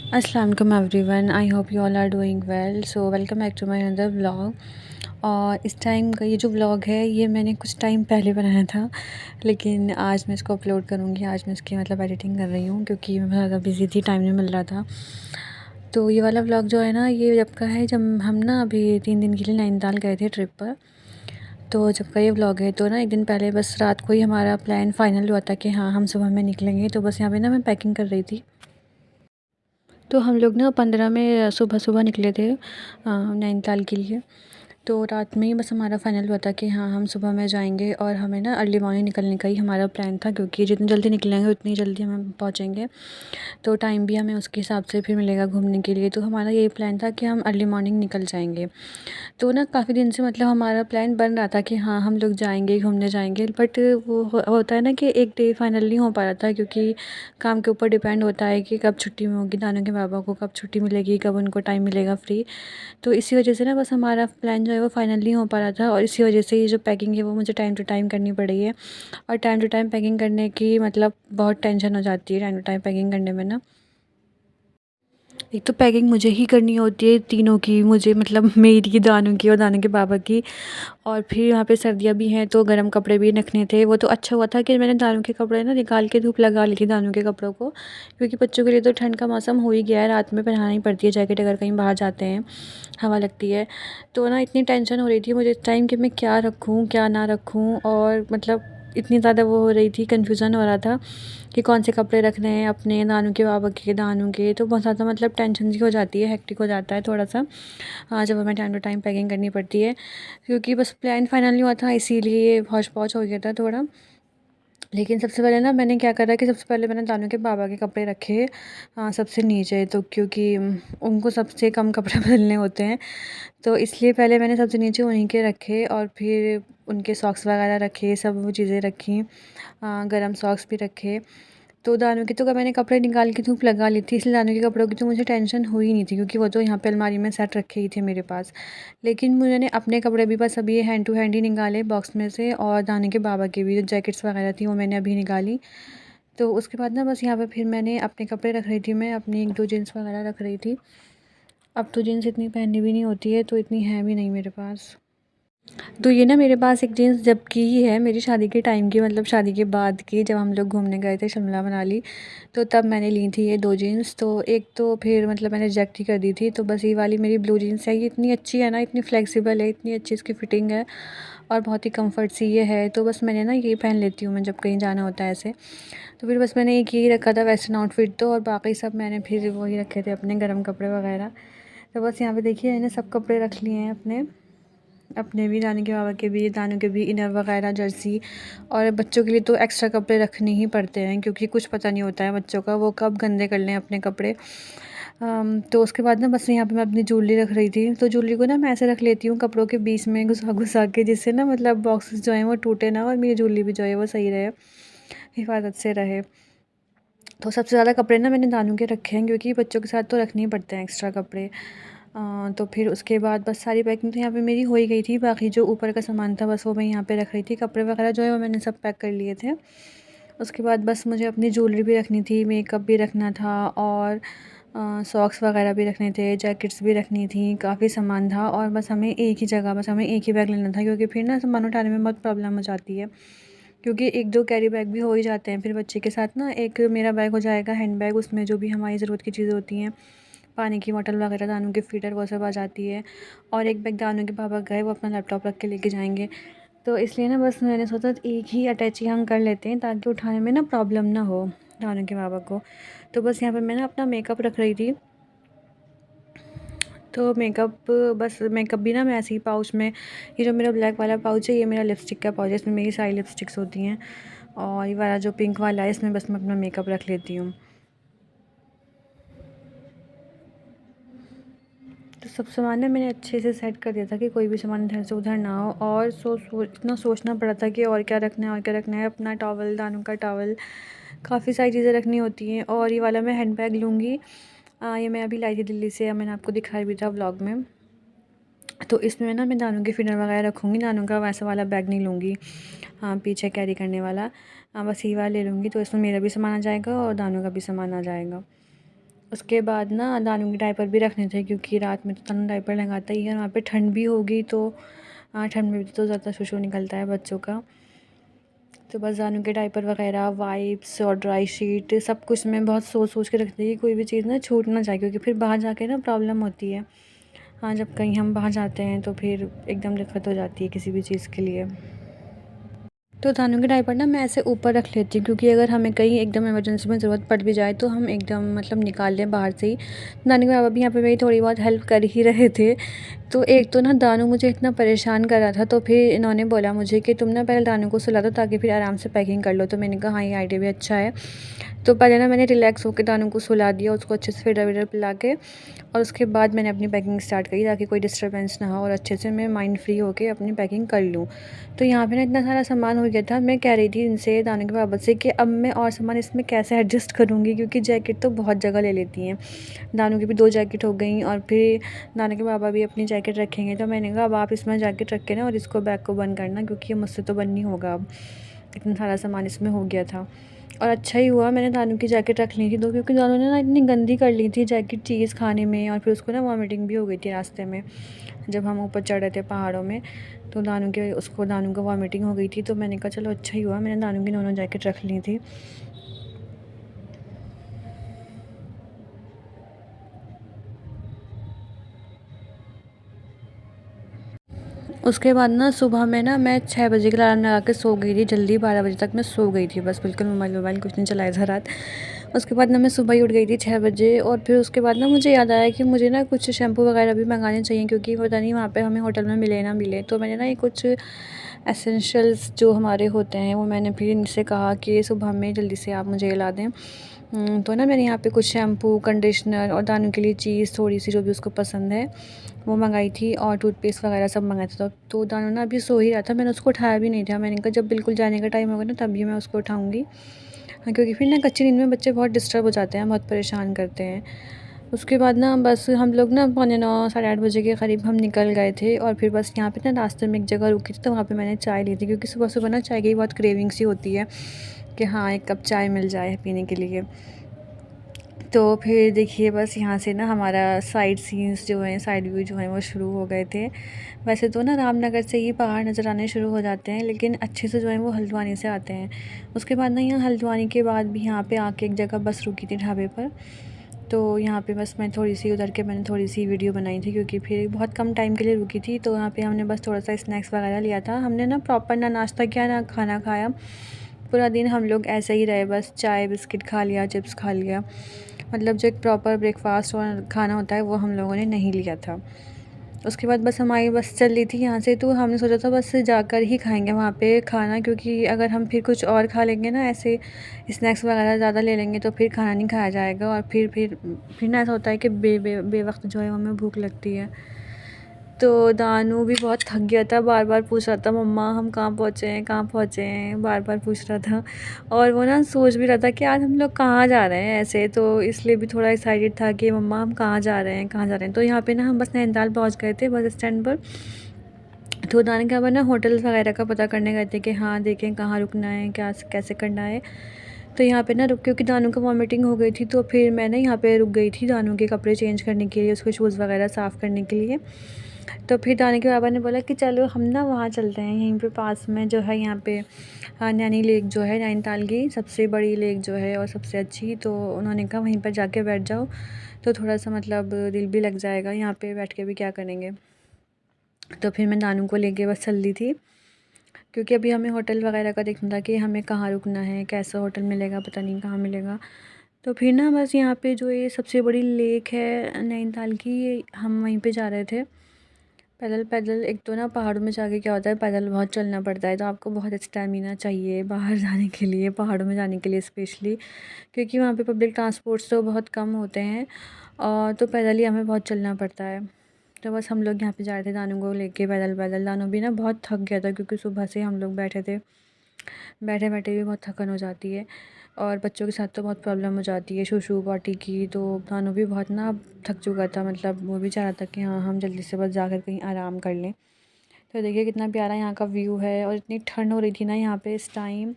अस्सलाम वालेकुम everyone, I hope you all are doing well. So welcome back to my another vlog. और इस time का ये जो व्लॉग है ये मैंने कुछ टाइम पहले बनाया था, लेकिन आज मैं इसको अपलोड करूँगी। आज मैं इसकी एडिटिंग कर रही हूँ क्योंकि मैं बहुत ज़्यादा बिज़ी थी, टाइम नहीं मिल रहा था। तो ये वाला व्लॉग जो है ना, ये जब का है जब हम ना अभी 3 दिन के लिए नैनीताल गए थे ट्रिप पर। तो जब का ये व्लॉग है, तो ना एक दिन पहले बस रात को ही हमारा प्लान फ़ाइनल हुआ था कि हाँ, हम सुबह में निकलेंगे। तो बस यहाँ पे ना मैं पैकिंग कर रही थी। तो हम लोग ना 15 में सुबह-सुबह निकले थे नैनीताल के लिए। तो रात में ही बस हमारा फ़ाइनल हुआ था कि हाँ, हम सुबह में जाएँगे और हमें ना अर्ली मॉर्निंग निकलने का ही हमारा प्लान था, क्योंकि जितनी जल्दी निकलेंगे उतनी जल्दी हम पहुँचेंगे। तो टाइम भी हमें उसके हिसाब से फिर मिलेगा घूमने के लिए। तो हमारा यही प्लान था कि हम अर्ली मॉर्निंग निकल जाएँगे। तो ना काफ़ी दिन से हमारा प्लान बन रहा था कि हाँ, हम लोग जाएँगे, घूमने जाएँगे। बट वो होता है ना कि एक डे फाइनल नहीं हो पा रहा था, क्योंकि काम के ऊपर डिपेंड होता है कि कब छुट्टी में होगी नानू के बाबा को, कब छुट्टी मिलेगी, कब उनको टाइम मिलेगा फ्री। तो इसी वजह से ना बस हमारा प्लान जो है वो फाइनल नहीं हो पा रहा था, और इसी वजह से ये जो पैकिंग है वो मुझे टाइम टू टाइम करनी पड़ रही है। और टाइम टू टाइम पैकिंग करने की बहुत टेंशन हो जाती है टाइम टू टाइम पैकिंग करने में ना। एक तो पैकिंग मुझे ही करनी होती है तीनों की, मुझे मेरी, दानू की और दानू के बाबा की। और फिर यहाँ पे सर्दियाँ भी हैं तो गर्म कपड़े भी रखने थे। वो तो अच्छा हुआ था कि मैंने दानू के कपड़े ना निकाल के धूप लगा ली थी दानू के कपड़ों को, क्योंकि बच्चों के लिए तो ठंड का मौसम हो ही गया है, रात में पहनानी ही पड़ती है जैकेट अगर कहीं बाहर जाते हैं, हवा लगती है। तो ना इतनी टेंशन हो रही थी मुझे इस टाइम कि मैं क्या रखूँ क्या ना रखूँ, और इतनी ज़्यादा वो हो रही थी, कन्फ्यूज़न हो रहा था कि कौन से कपड़े रखने हैं अपने, नानू के बाबा के, दानू के। तो बहुत ज़्यादा टेंशन सी हो जाती है, हेक्टिक हो जाता है थोड़ा-सा। जब हमें टाइम टू टाइम पैकिंग करनी पड़ती है, क्योंकि बस प्लान फाइनल नहीं हुआ था, इसीलिए हौच-पौच हो गया था थोड़ा। लेकिन सबसे पहले ना मैंने क्या करा कि सबसे पहले मैंने दानू के बाबा के कपड़े रखे सबसे नीचे, तो क्योंकि उनको सबसे कम कपड़े बदलने होते हैं, तो इसलिए पहले मैंने सबसे नीचे उन्हीं के रखे, और फिर उनके सॉक्स वगैरह रखे, सब वो चीज़ें रखी, गरम सॉक्स भी रखे। तो दानू की तो मैंने कपड़े निकाल के धूप लगा ली थी, इसलिए दानू के कपड़ों की तो मुझे टेंशन हुई नहीं थी, क्योंकि वो तो यहाँ पे अलमारी में सेट रखे ही थे मेरे पास। लेकिन मैंने अपने कपड़े भी बस अभी हैंड टू हैंड ही निकाले बॉक्स में से, और दानू के बाबा की भी जो जैकेट्स वगैरह थी वो मैंने अभी निकाली। तो उसके बाद ना बस यहाँ पे फिर मैंने अपने कपड़े रख रही थी, मैं अपनी 1-2 जीन्स वगैरह रख रही थी। अब तो जीन्स इतनी पहननी भी नहीं होती है, तो इतनी है भी नहीं मेरे पास। तो ये ना मेरे पास एक जीन्स जब की ही है, मेरी शादी के टाइम की, शादी के बाद की, जब हम लोग घूमने गए थे शिमला मनाली, तो तब मैंने ली थी ये 2 जीन्स। तो एक तो फिर मैंने रिजेक्ट ही कर दी थी, तो बस ये वाली मेरी ब्लू जीन्स है। ये इतनी अच्छी है ना, इतनी फ्लेक्सिबल है, इतनी अच्छी इसकी फ़िटिंग है, और बहुत ही कम्फ़र्ट सी ये है। तो बस मैंने ना ये पहन लेती हूँ मैं जब कहीं जाना होता है ऐसे। तो फिर बस मैंने एक यही रखा था वेस्टर्न आउटफ़िट तो, और बाकी सब मैंने फिर वही रखे थे अपने गरम कपड़े वग़ैरह। तो बस यहाँ पे देखिए मैंने सब कपड़े रख लिए हैं अपने। अपने भी, दानू के बाबा के भी, दानू के भी इनर वगैरह, जर्सी। और बच्चों के लिए तो एक्स्ट्रा कपड़े रखने ही पड़ते हैं, क्योंकि कुछ पता नहीं होता है बच्चों का, वो कब गंदे कर लें अपने कपड़े। तो उसके बाद ना बस यहाँ पे मैं अपनी ज्वेलरी रख रही थी। तो ज्वेलरी को ना मैं ऐसे रख लेती हूँ कपड़ों के बीच में घुसा-घुसा के, जिससे ना बॉक्सेस जो हैं वो टूटे ना, और मेरी ज्वेलरी भी जो है वो सही रहे, हिफाज़त से रहे। तो सबसे ज़्यादा कपड़े ना मैंने दानू के रखे हैं, क्योंकि बच्चों के साथ तो रखने ही पड़ते हैं एक्स्ट्रा कपड़े। तो फिर उसके बाद बस सारी पैकिंग तो यहाँ पे मेरी हो ही गई थी। बाकी जो ऊपर का सामान था बस वो मैं यहाँ पे रख रही थी। कपड़े वगैरह जो है वो मैंने सब पैक कर लिए थे। उसके बाद बस मुझे अपनी ज्वेलरी भी रखनी थी, मेकअप भी रखना था, और सॉक्स वगैरह भी रखने थे, जैकेट्स भी रखनी थी, काफ़ी सामान था। और बस हमें एक ही जगह, बस हमें एक ही बैग लेना था, क्योंकि फिर ना सामान उठाने में बहुत प्रॉब्लम हो जाती है, क्योंकि 1-2 कैरी बैग भी हो ही जाते हैं फिर बच्चे के साथ ना। एक मेरा बैग हो जाएगा हैंड बैग, उसमें जो भी हमारी ज़रूरत की चीज़ें होती हैं, पानी की बॉटल वगैरह, दानू की फ़ीडर, वो सब आ जाती है। और एक बैग दानू के पापा गए, वो अपना लैपटॉप रख के लेके जाएँगे। तो इसलिए ना बस मैंने सोचा एक ही अटैची हम कर लेते हैं, ताकि उठाने में ना प्रॉब्लम ना हो दानू के बाबा को। तो बस यहाँ पे मैं ना अपना मेकअप रख रही थी। तो मेकअप भी ना मैं ऐसे ही पाउच में, ये जो मेरा ब्लैक वाला पाउच है ये मेरा लिपस्टिक का पाउच है, इसमें मेरी सारी लिपस्टिक्स होती हैं। और ये वाला जो पिंक वाला है इसमें बस मैं अपना मेकअप रख लेती हूँ। तो सब सामान ना मैंने अच्छे से सेट कर दिया था कि कोई भी सामान इधर से उधर ना हो। और इतना सोचना पड़ा था कि और क्या रखना है, और क्या रखना है। अपना टॉवल, दानू का टॉवल, काफ़ी सारी चीज़ें रखनी होती हैं। और ये वाला मैं हैंड बैग लूँगी, ये मैं अभी लाई थी दिल्ली से, मैंने आपको दिखाया भी था व्लॉग में। तो इसमें ना मैं दानू के फिनर वगैरह रखूँगी, दानू का वैसा वाला बैग नहीं लूँगी, हाँ, पीछे कैरी करने वाला। बस ये वाला ले लूँगी, तो इसमें मेरा भी सामान आ जाएगा और दानू का भी सामान आ जाएगा। उसके बाद ना दानू के डायपर भी रखने थे, क्योंकि रात में तो दानू डायपर लगाता ही है, वहाँ पे ठंड भी होगी तो ठंड में भी तो ज़्यादा शुशु निकलता है बच्चों का। तो बस दानू के डायपर वगैरह, वाइप्स और ड्राई शीट सब कुछ मैं बहुत सोच सोच के रखती थी कि कोई भी चीज़ ना छूट ना जाए, क्योंकि फिर बाहर जाके ना प्रॉब्लम होती है। हाँ, जब कहीं हम बाहर जाते हैं तो फिर एकदम दिक्कत हो जाती है किसी भी चीज़ के लिए। तो दानू के डायपर ना मैं ऐसे ऊपर रख लेती हूँ, क्योंकि अगर हमें कहीं एकदम इमरजेंसी में ज़रूरत पड़ भी जाए तो हम एकदम मतलब निकाल लें बाहर से ही। दानू के बाबा भी यहाँ पे मेरी थोड़ी बहुत हेल्प कर ही रहे थे। तो एक तो ना दानू मुझे इतना परेशान कर रहा था, तो फिर इन्होंने बोला मुझे कि तुम ना पहले दानू को सुला दो ताकि फिर आराम से पैकिंग कर लो। तो मैंने कहा हाँ, ये आइडिया भी अच्छा है। तो पहले ना मैंने रिलैक्स होकर दानू को सुला दिया, उसको अच्छे से फिडर विडर पिला के, और उसके बाद मैंने अपनी पैकिंग स्टार्ट करी ताकि कोई डिस्टर्बेंस ना हो और अच्छे से मैं माइंड फ्री होकर अपनी पैकिंग कर लूँ। तो यहाँ पे ना इतना सारा सामान हो गया था, मैं कह रही थी इनसे, दानू के बाबा से, कि अब मैं और सामान इसमें कैसे एडजस्ट करूँगी, क्योंकि जैकेट तो बहुत जगह ले लेती हैं। दानू की भी 2 जैकेट हो गई और फिर दानू के बाबा भी अपनी जैकेट रखेंगे। तो मैंने कहा अब आप इसमें जैकेट रख के ना और इसको बैग को बंद करना, क्योंकि ये मुझसे तो बंद नहीं होगा अब, इतना सारा सामान इसमें हो गया था। और अच्छा ही हुआ मैंने दानू की जैकेट रख ली थी, तो क्योंकि दानू ने ना इतनी गंदी कर ली थी जैकेट चीज़ खाने में, और फिर उसको ना वॉमिटिंग भी हो गई थी रास्ते में, जब हम ऊपर चढ़ रहे थे पहाड़ों में। तो दानू को वॉमिटिंग हो गई थी, तो मैंने कहा चलो अच्छा ही हुआ मैंने दानू की दोनों जैकेट रख ली थी। उसके बाद ना सुबह में ना मैं 6 बजे का अलार्म लगा के सो गई थी जल्दी, 12 बजे तक मैं सो गई थी बस, बिल्कुल मोबाइल वोबाइल कुछ नहीं चलाया था रात। उसके बाद ना मैं सुबह ही उठ गई थी 6 बजे, और फिर उसके बाद ना मुझे याद आया कि मुझे ना कुछ शैम्पू वगैरह भी मंगाने चाहिए, क्योंकि पता नहीं वहाँ पे हमें होटल में मिले ना मिले। तो मैंने ना ये कुछ एसेंशियल्स जो हमारे होते हैं वो मैंने फिर इनसे कहा कि सुबह में जल्दी से आप मुझे ला दें। तो ना मैंने यहाँ पे कुछ शैम्पू, कंडीशनर और दानू के लिए चीज़ थोड़ी सी जो भी उसको पसंद है वो मंगाई थी, और टूथपेस्ट वगैरह सब मंगाया था। तो दानू ना अभी सो ही रहा था, मैंने उसको उठाया भी नहीं था। मैंने कहा जब बिल्कुल जाने का टाइम होगा ना तभी मैं उसको उठाऊँगी। हाँ, क्योंकि फिर ना कच्ची नींद में बच्चे बहुत डिस्टर्ब हो जाते हैं, बहुत परेशान करते हैं। उसके बाद ना बस हम लोग ना पौने 9 साढ़े 8 बजे के करीब हम निकल गए थे, और फिर बस यहाँ पे ना रास्ते में एक जगह रुकी थी, तो वहाँ पे मैंने चाय ली थी, क्योंकि सुबह-सुबह ना चाय की बहुत क्रेविंग सी होती है कि हाँ, 1 कप चाय मिल जाए पीने के लिए। तो फिर देखिए बस यहाँ से ना हमारा साइड सीन्स जो हैं, साइड व्यू जो हैं वो शुरू हो गए थे। वैसे तो ना रामनगर से ही पहाड़ नज़र आने शुरू हो जाते हैं, लेकिन अच्छे से जो है वो हल्द्वानी से आते हैं। उसके बाद ना यहाँ हल्द्वानी के बाद भी यहाँ पे आके एक जगह बस रुकी थी ढाबे पर। तो यहाँ पे बस मैं थोड़ी सी उतर के मैंने थोड़ी सी वीडियो बनाई थी, क्योंकि फिर बहुत कम टाइम के लिए रुकी थी। तो यहाँ पे हमने बस थोड़ा सा स्नैक्स वगैरह लिया था। हमने ना प्रॉपर ना नाश्ता किया ना खाना खाया, पूरा दिन हम लोग ऐसे ही रहे, बस चाय बिस्किट खा लिया, चिप्स खा लिया। मतलब जो एक प्रॉपर ब्रेकफास्ट और खाना होता है वो हम लोगों ने नहीं लिया था। उसके बाद बस हमारी बस चल रही थी यहाँ से, तो हमने सोचा था बस जाकर ही खाएँगे वहाँ पे खाना, क्योंकि अगर हम फिर कुछ और खा लेंगे ना, ऐसे स्नैक्स वगैरह ज़्यादा ले लेंगे तो फिर खाना नहीं खाया जाएगा, और फिर ना ऐसा होता है कि बेवक़्त जो है हमें भूख लगती है। तो दानू भी बहुत थक गया था, बार-बार पूछ रहा था मम्मा हम कहाँ पहुँचे हैं, कहाँ पहुँचे हैं? बार-बार पूछ रहा था, और वो ना सोच भी रहा था कि आज हम लोग कहाँ जा रहे हैं ऐसे, तो इसलिए भी थोड़ा एक्साइटेड था कि मम्मा हम कहाँ जा रहे हैं, कहाँ जा रहे हैं? तो यहाँ पे ना हम बस नैनीताल पहुँच गए थे बस स्टैंड पर। तो दाने के बाद ना होटल्स वगैरह का पता करने गए थे कि हाँ, देखें कहाँ रुकना है, क्या कैसे करना है। तो यहाँ पे ना रुक, क्योंकि दानू को वॉमिटिंग हो गई थी, तो फिर मैं ना यहाँ पे रुक गई थी दानू के कपड़े चेंज करने के लिए, उसके शूज़ वगैरह साफ़ करने के लिए। तो फिर दाने के बाबा ने बोला कि चलो हम ना वहाँ चलते हैं, यहीं पे पास में जो है यहाँ पे नैनी लेक जो है नैनीताल की सबसे बड़ी लेक जो है और सबसे अच्छी। तो उन्होंने कहा वहीं पर जाके बैठ जाओ, तो थोड़ा सा मतलब दिल भी लग जाएगा, यहाँ पे बैठ के भी क्या करेंगे। तो फिर मैं दानू को लेके बस चल दी थी, क्योंकि अभी हमें होटल वगैरह का देखना था कि हमें कहाँ रुकना है, कैसा होटल मिलेगा, पता नहीं कहाँ मिलेगा। तो फिर ना बस यहाँ पे जो ये सबसे बड़ी लेक है नैनीताल की, ये हम वहीं पे जा रहे थे पैदल पैदल। एक तो ना पहाड़ों में जाके क्या होता है, पैदल बहुत चलना पड़ता है, तो आपको बहुत स्टैमिना चाहिए बाहर जाने के लिए, पहाड़ों में जाने के लिए स्पेशली, क्योंकि वहाँ पे पब्लिक ट्रांसपोर्ट्स तो बहुत कम होते हैं, और तो पैदल ही हमें बहुत चलना पड़ता है। तो बस हम लोग यहाँ पे जा रहे थे दानू को लेके पैदल पैदल। दानू भी ना बहुत थक गया था, क्योंकि सुबह से हम लोग बैठे थे, बैठे बैठे भी बहुत थकन हो जाती है, और बच्चों के साथ तो बहुत प्रॉब्लम हो जाती है शूशु पॉटी की। तो दानू भी बहुत ना थक चुका था, मतलब वो भी चाह रहा था कि हाँ हम जल्दी से बस जाकर कहीं आराम कर लें। तो देखिए कितना प्यारा यहाँ का व्यू है, और इतनी ठंड हो रही थी ना यहाँ पे इस टाइम,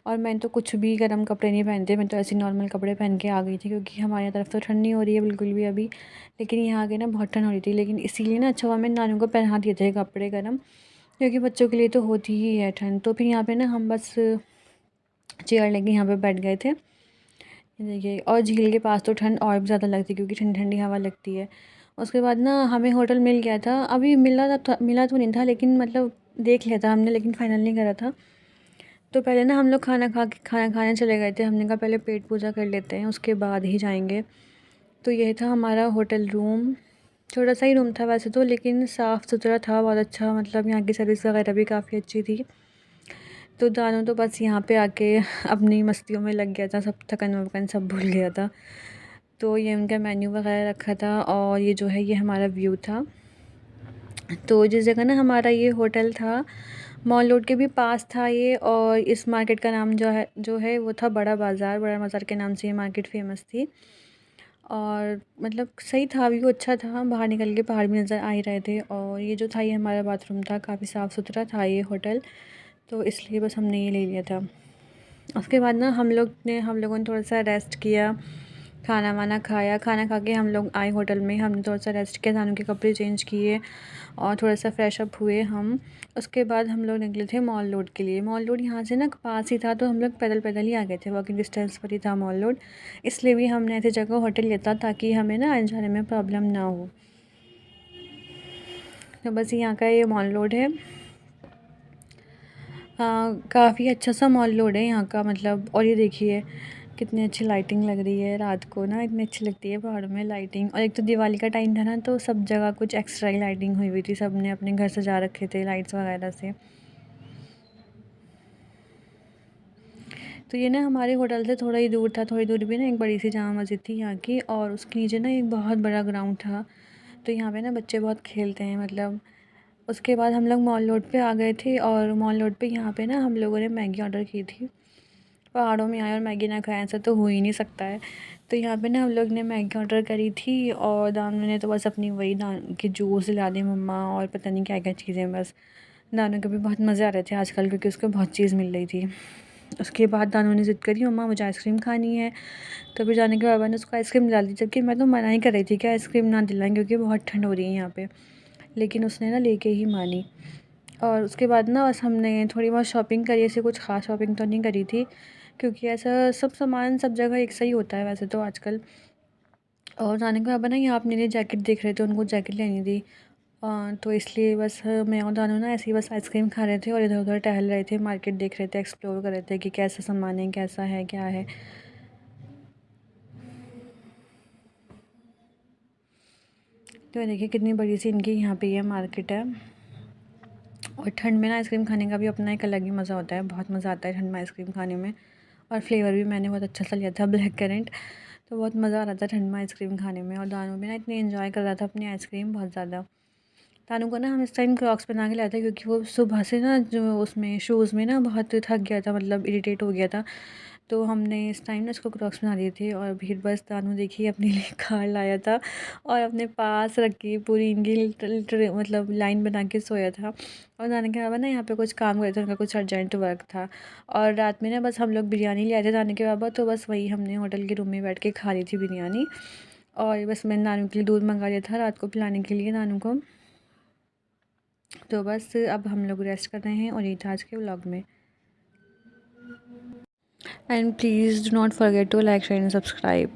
और मैं तो कुछ भी गर्म कपड़े नहीं पहनते, मैं तो ऐसे नॉर्मल कपड़े पहन के आ गई थी, क्योंकि हमारे यहाँ तरफ तो ठंड नहीं हो रही है बिल्कुल भी अभी। लेकिन यहाँ आके ना बहुत ठंड हो रही थी, लेकिन इसीलिए ना अच्छा हुआ मैंने नानू को पहना दिए थे कपड़े गर्म, क्योंकि बच्चों के लिए तो होती ही है ठंड। तो फिर यहाँ पे ना हम बस चेयर लेके यहाँ पे बैठ गए थे, देखिए। और झील के पास तो ठंड और भी ज़्यादा लगती है, क्योंकि ठंडी ठंडी हवा लगती है। उसके बाद ना हमें होटल मिल गया था, अभी मिला तो नहीं था, लेकिन मतलब देख लिया था हमने, लेकिन फाइनल नहीं करा था। तो पहले ना हम लोग खाना खाने चले गए थे, हमने कहा पहले पेट पूजा कर लेते हैं, उसके बाद ही जाएंगे। तो यह था हमारा होटल रूम, छोटा सा ही रूम था वैसे तो, लेकिन साफ़ सुथरा था, बहुत अच्छा, मतलब यहाँ की सर्विस वगैरह भी काफ़ी अच्छी थी। तो दानू तो बस यहाँ पे आके अपनी मस्तियों में लग गया था, सब थकन वकन सब भूल गया था। तो ये उनका मेन्यू वगैरह रखा था, और ये जो है ये हमारा व्यू था। तो जिस जगह ना हमारा ये होटल था, मॉल रोड के भी पास था ये, और इस मार्केट का नाम जो है वो था बड़ा बाज़ार के नाम से ये मार्केट फ़ेमस थी। और मतलब सही था, व्यू अच्छा था, बाहर निकल के पहाड़ भी नज़र आ ही रहे थे। और ये जो था ये हमारा बाथरूम था, काफ़ी साफ़ सुथरा था ये होटल, तो इसलिए बस हमने ये ले लिया था। उसके बाद ना हम लोगों ने थोड़ा सा रेस्ट किया, खाना वाना खाया, खाना खा के हम लोग आए होटल में, हमने थोड़ा सा रेस्ट किया, दानू के कपड़े चेंज किए और थोड़ा सा फ्रेश अप हुए हम। उसके बाद हम लोग निकले थे मॉल रोड के लिए। मॉल रोड यहाँ से ना पास ही था, तो हम लोग पैदल पैदल ही आ गए थे, वॉकिंग डिस्टेंस पर ही था मॉल रोड। इसलिए भी हमने ऐसी जगह होटल लिया था ताकि हमें ना आने जाने में प्रॉब्लम ना हो। तो बस यहाँ का ये मॉल रोड है, काफ़ी अच्छा सा मॉल रोड है यहाँ का, मतलब। और ये देखिए कितनी अच्छी लाइटिंग लग रही है, रात को ना इतनी अच्छी लगती है पहाड़ों में लाइटिंग। और एक तो दिवाली का टाइम था ना, तो सब जगह कुछ एक्स्ट्रा ही लाइटिंग हुई हुई थी, सब ने अपने घर सजा रखे थे लाइट्स वगैरह से। तो ये ना हमारे होटल से थोड़ा ही दूर था, थोड़ी दूर भी ना एक बड़ी सी जामा मस्जिद थी यहाँ की, और उसके नीचे ना एक बहुत बड़ा ग्राउंड था। तो यहाँ पे ना बच्चे बहुत खेलते हैं, मतलब। उसके बाद हम लोग मॉल रोड पे आ गए थे, और मॉल रोड पे यहाँ पे ना हम लोगों ने मैगी ऑर्डर की थी। पहाड़ों में आए और मैगी ना खाएं, ऐसा तो हो ही नहीं सकता है। तो यहाँ पे ना हम लोग ने मैगी ऑर्डर करी थी, और दानू ने तो बस अपनी वही दान की जूस दिला दी मम्मा, और पता नहीं क्या क्या चीज़ें बस। दानू के भी बहुत मज़े आ रहे थे आजकल, क्योंकि उसको बहुत चीज़ मिल रही थी। उसके बाद दानू ने ज़िद करी, मम्मा मुझे आइसक्रीम खानी है। तो फिर जाने के बाद मैंने उसको आइसक्रीम दिला दी, जबकि मैं तो मना ही कर रही थी कि आइसक्रीम ना दिलाएं, क्योंकि बहुत ठंड हो रही है यहाँ पे। लेकिन उसने ना लेके ही मानी। और उसके बाद ना बस हमने थोड़ी बहुत शॉपिंग करी, ऐसे कुछ ख़ास शॉपिंग तो नहीं करी थी, क्योंकि ऐसा सब सामान सब जगह एक सही होता है वैसे तो आजकल। और जाने के बाद ना यहाँ अपने लिए जैकेट देख रहे थे, उनको जैकेट लेनी थी। तो इसलिए बस मैं और दानू ना ऐसे ही बस आइसक्रीम खा रहे थे, और इधर उधर टहल रहे थे, मार्केट देख रहे थे, एक्सप्लोर कर रहे थे कि कैसा सामान है, कैसा है, क्या है। तो देखिए कितनी बड़ी सी इनकी यहाँ पे ये मार्केट है। और ठंड में ना आइसक्रीम खाने का भी अपना एक अलग ही मज़ा होता है, बहुत मज़ा आता है ठंड में आइसक्रीम खाने में। और फ्लेवर भी मैंने बहुत अच्छा सा लिया था, ब्लैक करेंट। तो बहुत मज़ा आ रहा था ठंड में आइसक्रीम खाने में, और दानू भी ना इतनी एंजॉय कर रहा था अपनी आइसक्रीम, बहुत ज़्यादा। तानू को ना हम इस टाइम क्रॉक्स पहना के लाए थे, क्योंकि वो सुबह से ना जो उसमें शूज़ में ना बहुत थक गया था, मतलब इरिटेट हो गया था। तो हमने इस टाइम ना उसको क्रॉक्स बना दिए थे। और फिर बस तानू देखिए अपने लिए कार लाया था, और अपने पास रख के पूरी इनकी मतलब लाइन बना के सोया था। और जाने के बाद ना यहाँ पे कुछ काम करे थे, उनका कुछ अर्जेंट वर्क था। और रात में ना बस हम लोग बिरयानी ले आए थे जाने के बाद, तो बस वही हमने होटल के रूम में बैठ के खा ली थी बिरयानी। और बस मैंने नानू के लिए दूध मंगा लिया था रात को पिलाने के लिए नानू को। तो बस अब हम लोग रेस्ट कर रहे हैं, और यही था आज के व्लॉग में। And please do not forget to like share and subscribe.